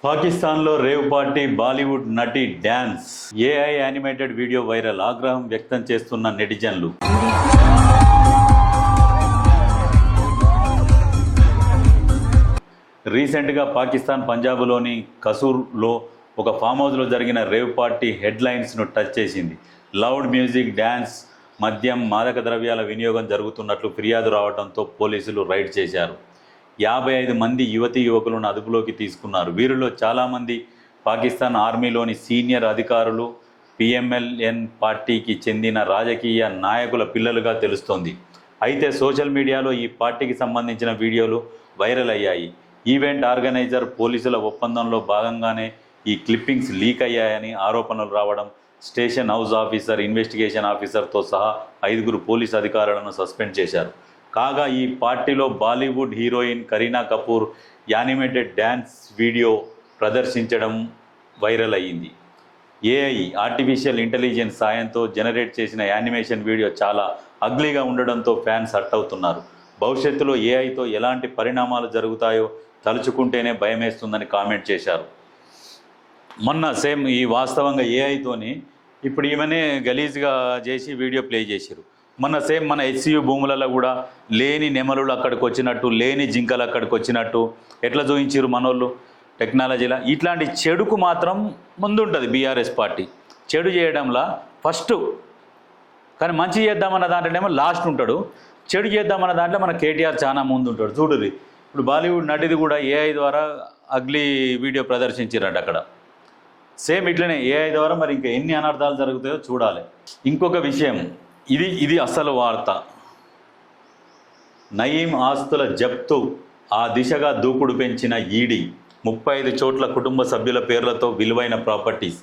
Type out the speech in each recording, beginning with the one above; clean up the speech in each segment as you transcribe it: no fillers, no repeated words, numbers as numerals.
పాకిస్తాన్లో rave party, Bollywood నటి dance, AI animated video viral, ఆగ్రహం వ్యక్తం చేస్తున్న నెటిజన్లు. రీసెంట్గా పాకిస్తాన్ పంజాబ్లోని కసూర్లో ఒక ఫామ్ హౌస్లో జరిగిన రేవ్ పార్టీ హెడ్లైన్స్ను టచ్ చేసింది. లౌడ్ మ్యూజిక్, డ్యాన్స్, మద్యం, మాదక ద్రవ్యాల వినియోగం జరుగుతున్నట్లు ఫిర్యాదు రావడంతో పోలీసులు రైడ్ చేశారు. 55 మంది యువతీ యువకులను అదుపులోకి తీసుకున్నారు. వీరిలో చాలామంది పాకిస్తాన్ ఆర్మీలోని సీనియర్ అధికారులు, పిఎంఎల్ఎన్ పార్టీకి చెందిన రాజకీయ నాయకుల పిల్లలుగా తెలుస్తోంది. అయితే సోషల్ మీడియాలో ఈ పార్టీకి సంబంధించిన వీడియోలు వైరల్ అయ్యాయి. ఈవెంట్ ఆర్గనైజర్, పోలీసుల ఒప్పందంలో భాగంగానే ఈ క్లిప్పింగ్స్ లీక్ అయ్యాయని ఆరోపణలు రావడం, స్టేషన్ హౌస్ ఆఫీసర్, ఇన్వెస్టిగేషన్ ఆఫీసర్తో సహా 5 పోలీసు అధికారులను సస్పెండ్ చేశారు. కాగా ఈ పార్టీలో Bollywood heroine Kareena Kapoor animated dance video ప్రదర్శించడం వైరల్ అయ్యింది. ఏఐ, ఆర్టిఫిషియల్ ఇంటెలిజెన్స్ సాయంతో జనరేట్ చేసిన యానిమేషన్ వీడియో చాలా అగ్లీగా ఉండడంతో ఫ్యాన్స్ హర్ట్ అవుతున్నారు. భవిష్యత్తులో ఏఐతో ఎలాంటి పరిణామాలు జరుగుతాయో తలుచుకుంటేనే భయమేస్తుందని కామెంట్ చేశారు. మొన్న సేమ్ ఈ వాస్తవంగా ఏఐతోని ఇప్పుడు ఈమెనే గలీజ్గా చేసి వీడియో ప్లే చేశారు. మొన్న సేమ్ మన హెచ్సియు భూములలో కూడా లేని నెమలులు అక్కడికి వచ్చినట్టు, లేని జింకలు అక్కడికి వచ్చినట్టు ఎట్లా చూపించారు మనోళ్ళు టెక్నాలజీలో. ఇట్లాంటి చెడుకు మాత్రం ముందుంటుంది బీఆర్ఎస్ పార్టీ. చెడు చేయడంలా ఫస్ట్, కానీ మంచి చేద్దామన్న దాంట్లోనేమో లాస్ట్ ఉంటాడు. చెడు చేద్దామన్న దాంట్లో మన కేటీఆర్ చాలా ముందు ఉంటాడు. చూడుర్రి, ఇప్పుడు బాలీవుడ్ నటిది కూడా ఏఐ ద్వారా అగ్లీ వీడియో ప్రదర్శించారట అక్కడ. సేమ్ ఇట్లనే ఏఐ ద్వారా మరి ఇంకా ఎన్ని అనర్థాలు జరుగుతాయో చూడాలి. ఇంకొక విషయం, ఇది అసలు వార్త. నయీం ఆస్తుల జప్తు, ఆ దిశగా దూకుడు పెంచిన ఈడీ. 35 చోట్ల కుటుంబ సభ్యుల పేర్లతో విలువైన ప్రాపర్టీస్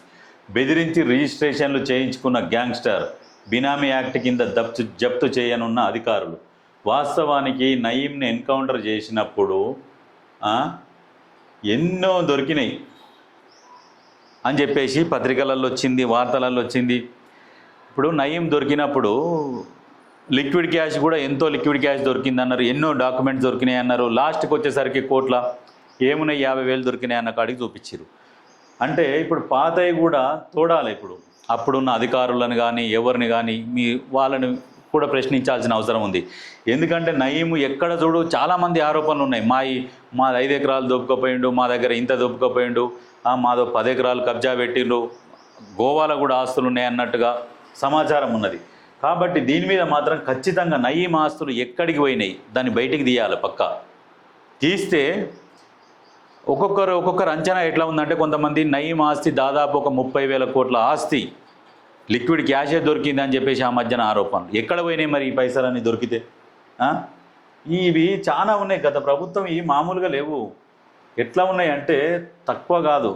బెదిరించి రిజిస్ట్రేషన్లు చేయించుకున్న గ్యాంగ్స్టర్, బినామీ యాక్ట్ కింద జప్తు చేయనున్న అధికారులు. వాస్తవానికి నయీంని ఎన్కౌంటర్ చేసినప్పుడు ఎన్నో దొరికినాయి అని చెప్పేసి పత్రికలలో వచ్చింది, వార్తలలో వచ్చింది. ఇప్పుడు నయీం దొరికినప్పుడు లిక్విడ్ క్యాష్ కూడా ఎంతో లిక్విడ్ క్యాష్ దొరికింది అన్నారు, ఎన్నో డాక్యుమెంట్స్ దొరికినాయి అన్నారు. లాస్ట్కి వచ్చేసరికి కోట్ల ఏమున్నాయి 50,000 దొరికినాయి అన్న కాడికి చూపించారు. అంటే ఇప్పుడు పాతవి కూడా తోడాలి. ఇప్పుడు అప్పుడున్న అధికారులను కానీ ఎవరిని కానీ వాళ్ళని కూడా ప్రశ్నించాల్సిన అవసరం ఉంది. ఎందుకంటే నయీము ఎక్కడ చూడు చాలామంది ఆరోపణలు ఉన్నాయి. మాది 5 ఎకరాలు దొబ్బుకపోయిండు, మా దగ్గర ఇంత దొబ్బుకపోయిండు, మాదో 10 ఎకరాలు కబ్జా పెట్టిండు, గోవాలో కూడా ఆస్తులు ఉన్నాయి అన్నట్టుగా సమాచారం ఉన్నది. కాబట్టి దీని మీద మాత్రం ఖచ్చితంగా నయీం ఆస్తులు ఎక్కడికి పోయినాయి దాన్ని బయటికి తీయాలి. పక్కా తీస్తే ఒక్కొక్కరు అంచనా ఎట్లా ఉందంటే, కొంతమంది నయీం ఆస్తి దాదాపు ఒక 30,000 కోట్ల ఆస్తి లిక్విడ్ క్యాషే దొరికిందని చెప్పేసి ఆ మధ్యన ఆరోపణలు. ఎక్కడ పోయినాయి మరి ఈ పైసలన్నీ దొరికితే? ఇవి చాలా ఉన్నాయి. గత ప్రభుత్వం ఈ మామూలుగా లేవు. ఎట్లా ఉన్నాయి అంటే తక్కువ కాదు.